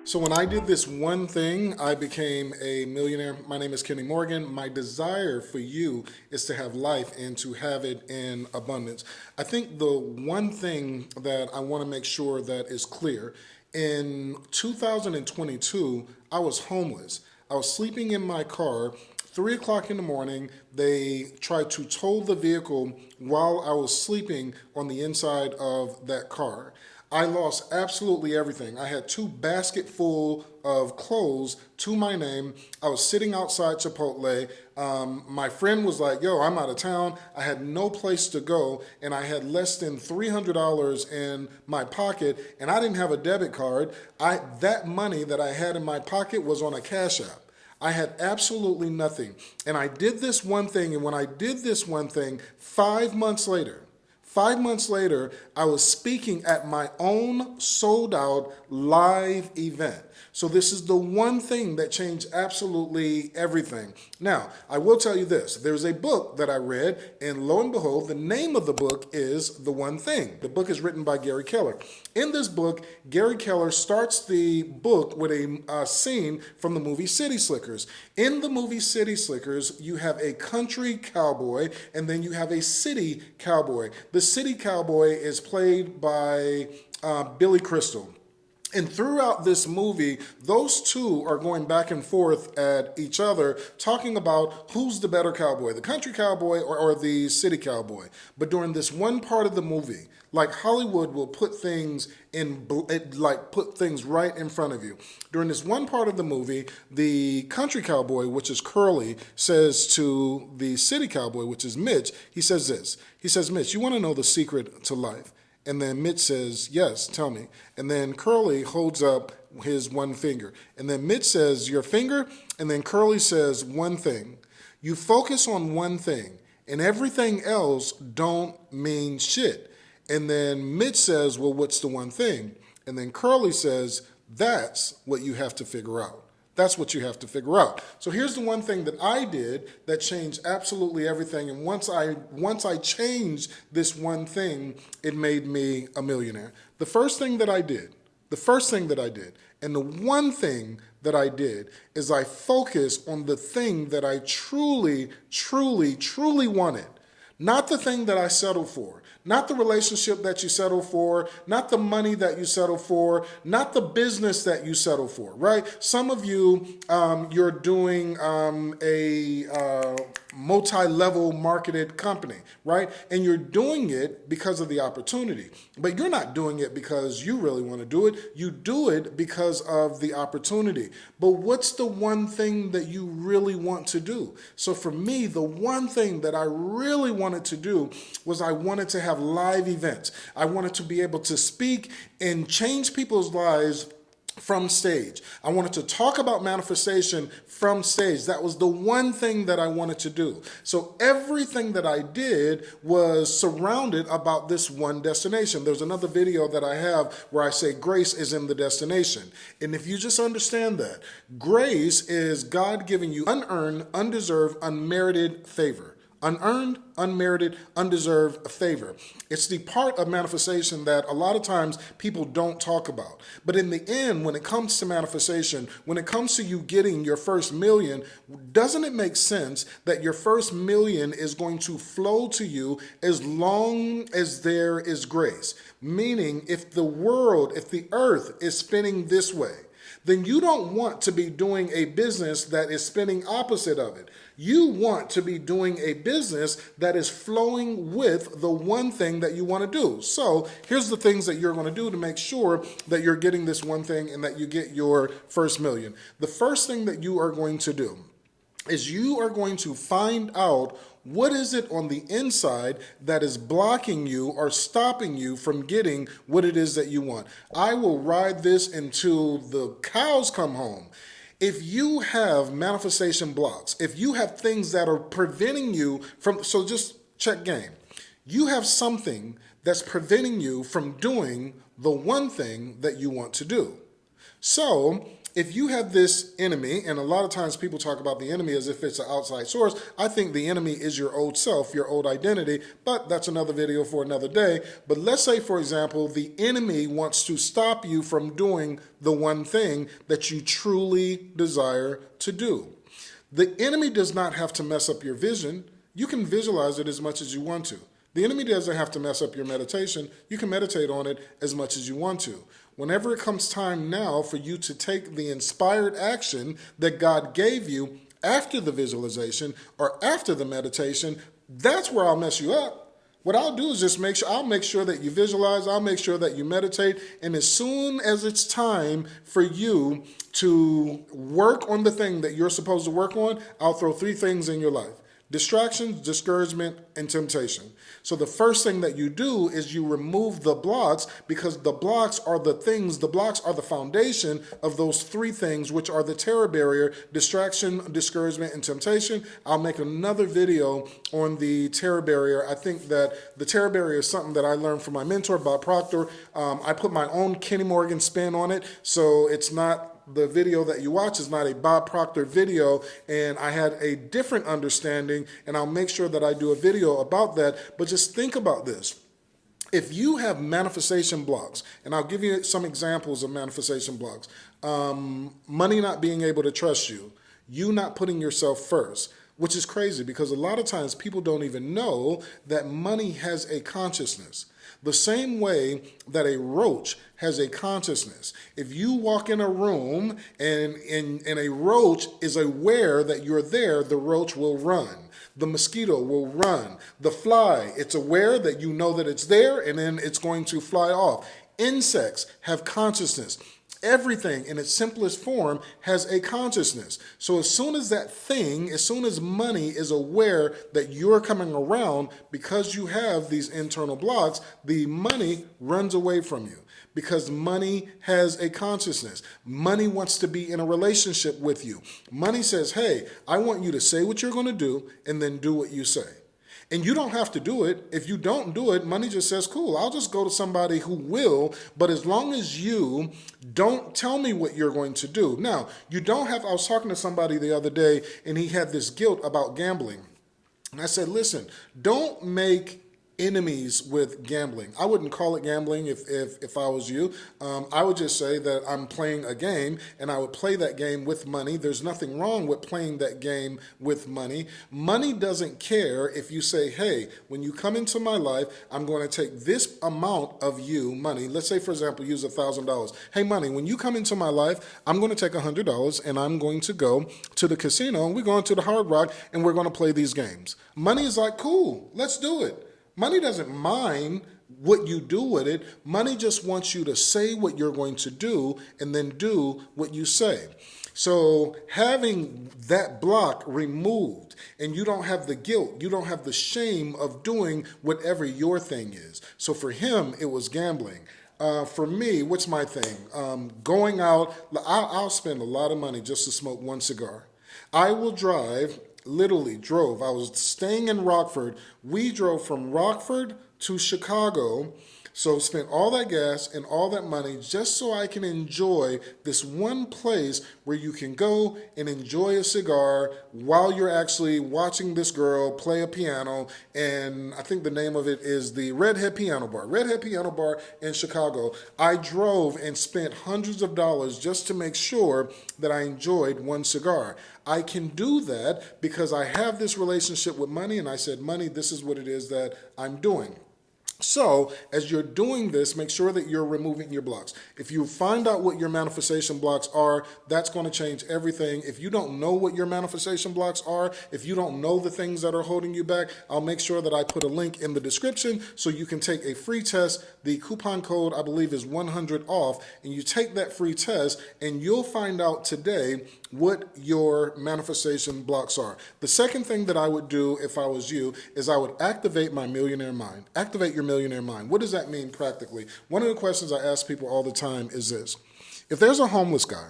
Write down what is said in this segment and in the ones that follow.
So when I did this one thing, I became a millionaire. My name is Kenny Morgan. My desire for you is to have life and to have it in abundance. I think the one thing that I want to make sure that is clear, in 2022, I was homeless. I was sleeping in my car. 3 o'clock in the morning, they tried to tow the vehicle while I was sleeping on the inside of that car. I lost absolutely everything. I had two baskets full of clothes to my name. I was sitting outside Chipotle. My friend was like, yo, I'm out of town. I had no place to go, and I had less than $300 in my pocket, and I didn't have a debit card. That money that I had in my pocket was on a Cash App. I had absolutely nothing. And I did this one thing, and when I did this one thing, 5 months later, 5 months later, I was speaking at my own sold out live event. So this is the one thing that changed absolutely everything. Now, I will tell you this. There's a book that I read, and lo and behold, the name of the book is The One Thing. The book is written by Gary Keller. In this book, Gary Keller starts the book with a scene from the movie City Slickers. In the movie City Slickers, you have a country cowboy, and then you have a city cowboy. The city cowboy is played by Billy Crystal. And throughout this movie, those two are going back and forth at each other, talking about who's the better cowboy, the country cowboy or the city cowboy. But during this one part of the movie, like Hollywood will put things put things right in front of you. During this one part of the movie, the country cowboy, which is Curly, says to the city cowboy, which is Mitch, he says this. He says, Mitch, you want to know the secret to life? And then Mitch says, yes, tell me. And then Curly holds up his one finger. And then Mitch says, your finger? And then Curly says, one thing. You focus on one thing, and everything else don't mean shit. And then Mitch says, well, what's the one thing? And then Curly says, that's what you have to figure out. That's what you have to figure out. So here's the one thing that I did that changed absolutely everything. And once I changed this one thing, it made me a millionaire. The first thing that I did, and the one thing that I did is I focused on the thing that I truly, truly, truly wanted. Not the thing that I settled for, not the relationship that you settle for, not the money that you settle for, not the business that you settle for, right? Some of you, you're doing a multi-level marketed company, right? And you're doing it because of the opportunity, but you're not doing it because you really want to do it. You do it because of the opportunity. But what's the one thing that you really want to do? So for me, the one thing that I really wanted to do was I wanted to have live events. I wanted to be able to speak and change people's lives from stage. I wanted to talk about manifestation from stage. That was the one thing that I wanted to do. So everything that I did was surrounded about this one destination. There's another video that I have where I say grace is in the destination. And if you just understand that, grace is God giving you unearned, undeserved, unmerited favor. Unearned, unmerited, undeserved favor. It's the part of manifestation that a lot of times people don't talk about. But in the end, when it comes to manifestation, when it comes to you getting your first million, doesn't it make sense that your first million is going to flow to you as long as there is grace? Meaning, if the earth is spinning this way, then you don't want to be doing a business that is spinning opposite of it. You want to be doing a business that is flowing with the one thing that you want to do. So here's the things that you're going to do to make sure that you're getting this one thing and that you get your first million. The first thing that you are going to do is you are going to find out what is it on the inside that is blocking you or stopping you from getting what it is that you want. I will ride this until the cows come home. If you have manifestation blocks, if you have things that are preventing you from, so just check game. You have something that's preventing you from doing the one thing that you want to do. So if you have this enemy, and a lot of times people talk about the enemy as if it's an outside source, I think the enemy is your old self, your old identity, but that's another video for another day. But let's say, for example, the enemy wants to stop you from doing the one thing that you truly desire to do. The enemy does not have to mess up your vision. You can visualize it as much as you want to. The enemy doesn't have to mess up your meditation. You can meditate on it as much as you want to. Whenever it comes time now for you to take the inspired action that God gave you after the visualization or after the meditation, that's where I'll mess you up. What I'll do is just I'll make sure that you visualize, I'll make sure that you meditate, and as soon as it's time for you to work on the thing that you're supposed to work on, I'll throw 3 things in your life: distractions, discouragement, and temptation. So the first thing that you do is you remove the blocks, because the blocks are the foundation of those 3 things, which are the terror barrier: distraction, discouragement, and temptation. I'll make another video on the terror barrier. I think that the terror barrier is something that I learned from my mentor, Bob Proctor. I put my own Kenny Morgan spin on it, so it's not, the video that you watch is not a Bob Proctor video, and I had a different understanding, and I'll make sure that I do a video about that. But just think about this. If you have manifestation blocks, and I'll give you some examples of manifestation blocks: money not being able to trust you, you not putting yourself first, which is crazy because a lot of times people don't even know that money has a consciousness. The same way that a roach has a consciousness. If you walk in a room and a roach is aware that you're there, the roach will run. The mosquito will run. The fly, it's aware that you know that it's there, and then it's going to fly off. Insects have consciousness. Everything in its simplest form has a consciousness. So as soon as money is aware that you're coming around, because you have these internal blocks, the money runs away from you, because money has a consciousness. Money wants to be in a relationship with you. Money says, hey, I want you to say what you're going to do and then do what you say. And you don't have to do it. If you don't do it, money just says, cool, I'll just go to somebody who will. But as long as you don't tell me what you're going to do. Now, I was talking to somebody the other day, and he had this guilt about gambling. And I said, listen, don't make enemies with gambling. I wouldn't call it gambling if I was you. I would just say that I'm playing a game, and I would play that game with money. There's nothing wrong with playing that game with money. Money doesn't care if you say, hey, when you come into my life, I'm going to take this amount of you, money. Let's say, for example, use $1,000. Hey, money, when you come into my life, I'm going to take $100 and I'm going to go to the casino, and we're going to the Hard Rock, and we're going to play these games. Money is like, cool, let's do it. Money doesn't mind what you do with it. Money just wants you to say what you're going to do and then do what you say. So having that block removed, and you don't have the guilt, you don't have the shame of doing whatever your thing is. So for him, it was gambling. For me, what's my thing? Going out, I'll spend a lot of money just to smoke one cigar. I will drove. I was staying in Rockford. We drove from Rockford to Chicago, so spent all that gas and all that money just so I can enjoy this one place where you can go and enjoy a cigar while you're actually watching this girl play a piano. And I think the name of it is the Redhead Piano Bar. Redhead Piano Bar in Chicago. I drove and spent hundreds of dollars just to make sure that I enjoyed one cigar. I can do that because I have this relationship with money, and I said, money, this is what it is that I'm doing. So as you're doing this, make sure that you're removing your blocks. If you find out what your manifestation blocks are, that's going to change everything. If you don't know what your manifestation blocks are, if you don't know the things that are holding you back, I'll make sure that I put a link in the description so you can take a free test. The coupon code, I believe, is 100 off, and you take that free test and you'll find out today what your manifestation blocks are. The second thing that I would do if I was you is I would activate my millionaire mind. Activate your millionaire mind. What does that mean practically? One of the questions I ask people all the time is this. If there's a homeless guy,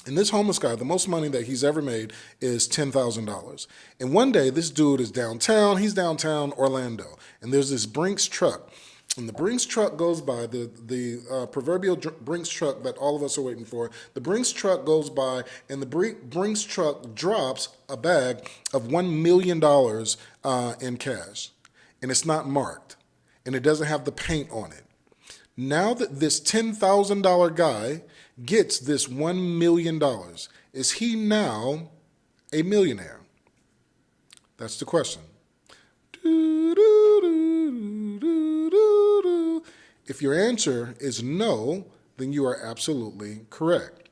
and this homeless guy, the most money that he's ever made is $10,000. And one day this dude is downtown, he's downtown Orlando, and there's this Brinks truck. And the Brinks truck goes by, the proverbial Brinks truck that all of us are waiting for. The Brinks truck goes by, and the Brinks truck drops a bag of $1 million in cash. And it's not marked, and it doesn't have the paint on it. Now that this $10,000 guy gets this $1 million, is he now a millionaire? That's the question. If your answer is no, then you are absolutely correct.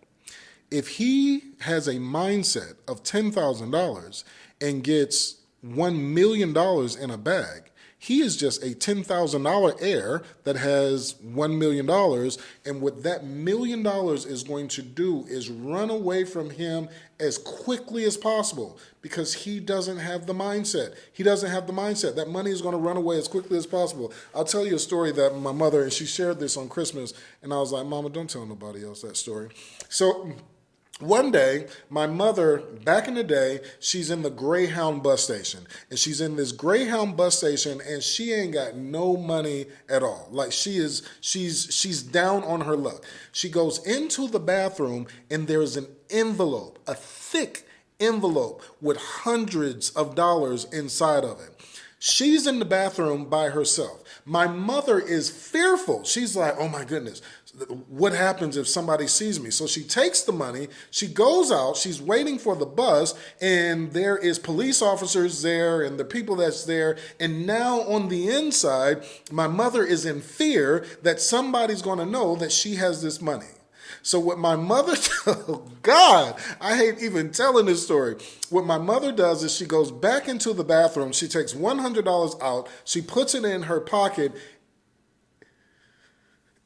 If he has a mindset of $10,000 and gets $1 million in a bag, he is just a $10,000 heir that has $1 million. And what that $1 million is going to do is run away from him as quickly as possible, because he doesn't have the mindset. He doesn't have the mindset. That money is going to run away as quickly as possible. I'll tell you a story that my mother, and she shared this on Christmas, and I was like, Mama, don't tell nobody else that story. So one day, my mother, back in the day, she's in the Greyhound bus station. And she's in this Greyhound bus station, and she ain't got no money at all. Like, she's down on her luck. She goes into the bathroom, and there's an envelope, a thick envelope with hundreds of dollars inside of it. She's in the bathroom by herself. My mother is fearful. She's like, oh my goodness, what happens if somebody sees me? So she takes the money, she goes out, she's waiting for the bus, and there is police officers there and the people that's there. And now on the inside, my mother is in fear that somebody's going to know that she has this money. So what my mother, oh God, I hate even telling this story. What my mother does is she goes back into the bathroom. She takes $100 out. She puts it in her pocket,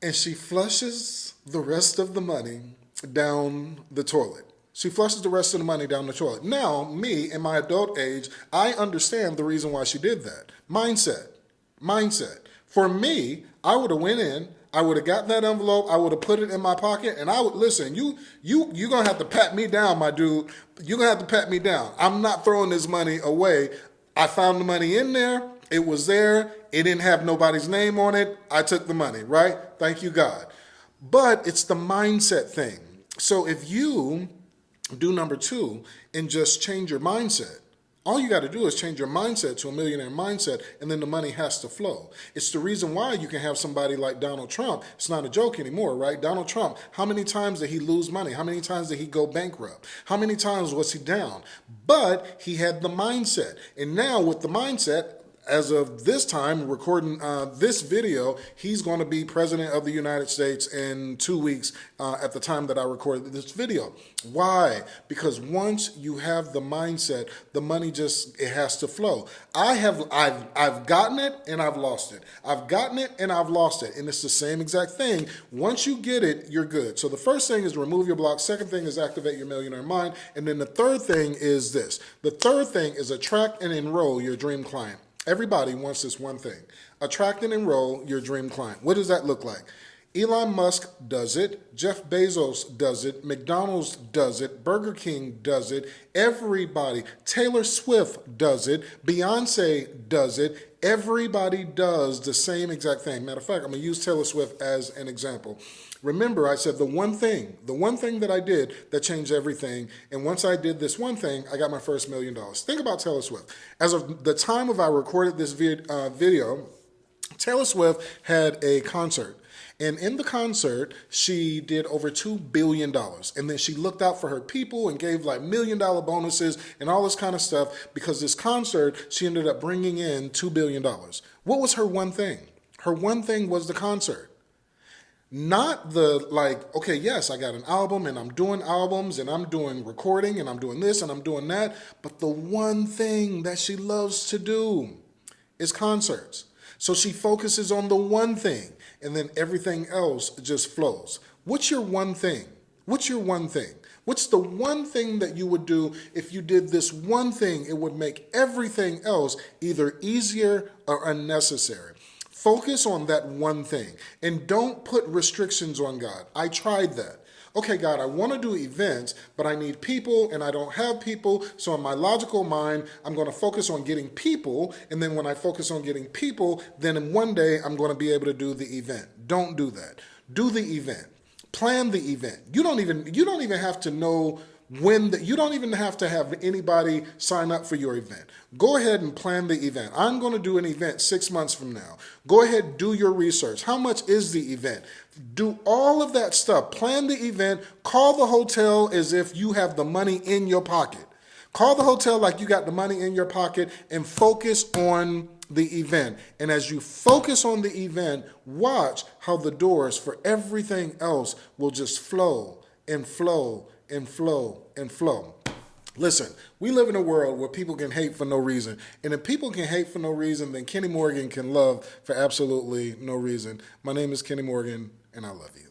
and she flushes the rest of the money down the toilet. She flushes the rest of the money down the toilet. Now, me, in my adult age, I understand the reason why she did that. Mindset. For me, I would have went in, I would have got that envelope, I would have put it in my pocket, and I would, listen, you're going to have to pat me down, my dude. You're going to have to pat me down. I'm not throwing this money away. I found the money in there. It was there. It didn't have nobody's name on it. I took the money, right? Thank you, God. But it's the mindset thing. So if you do number 2 and just change your mindset, all you got to do is change your mindset to a millionaire mindset, and then the money has to flow. It's the reason why you can have somebody like Donald Trump. It's not a joke anymore, right? Donald Trump, how many times did he lose money? How many times did he go bankrupt? How many times was he down? But he had the mindset. And now with the mindset, as of this time, recording this video, he's going to be president of the United States in 2 weeks at the time that I recorded this video. Why? Because once you have the mindset, the money it has to flow. I've gotten it and I've lost it. I've gotten it and I've lost it. And it's the same exact thing. Once you get it, you're good. So the first thing is remove your block. Second thing is activate your millionaire mind. And then the third thing is this. The third thing is attract and enroll your dream client. Everybody wants this one thing. Attract and enroll your dream client. What does that look like? Elon Musk does it. Jeff Bezos does it. McDonald's does it. Burger King does it. Everybody. Taylor Swift does it. Beyonce does it. Everybody does the same exact thing. Matter of fact, I'm going to use Taylor Swift as an example. Remember, I said the one thing that I did that changed everything. And once I did this one thing, I got my first $1 million. Think about Taylor Swift. As of the time of I recorded this video, Taylor Swift had a concert. And in the concert, she did over $2 billion. And then she looked out for her people and gave like $1 million bonuses and all this kind of stuff, because this concert, she ended up bringing in $2 billion. What was her one thing? Her one thing was the concert. Not the like, okay, yes, I got an album and I'm doing albums and I'm doing recording and I'm doing this and I'm doing that. But the one thing that she loves to do is concerts. So she focuses on the one thing, and then everything else just flows. What's your one thing? What's your one thing? What's the one thing that you would do if you did this one thing? It would make everything else either easier or unnecessary. Focus on that one thing and don't put restrictions on God. I tried that. Okay, God, I want to do events, but I need people and I don't have people. So in my logical mind, I'm going to focus on getting people. And then when I focus on getting people, then in one day I'm going to be able to do the event. Don't do that. Do the event. Plan the event. You don't even have to know you don't even have to have anybody sign up for your event. Go ahead and plan the event. I'm going to do an event 6 months from now. Go ahead, do your research. How much is the event? Do all of that stuff. Plan the event. Call the hotel as if you have the money in your pocket. Call the hotel like you got the money in your pocket and focus on the event. And as you focus on the event, watch how the doors for everything else will just flow and flow and flow and flow. Listen, we live in a world where people can hate for no reason. And if people can hate for no reason, then Kenny Morgan can love for absolutely no reason. My name is Kenny Morgan, and I love you.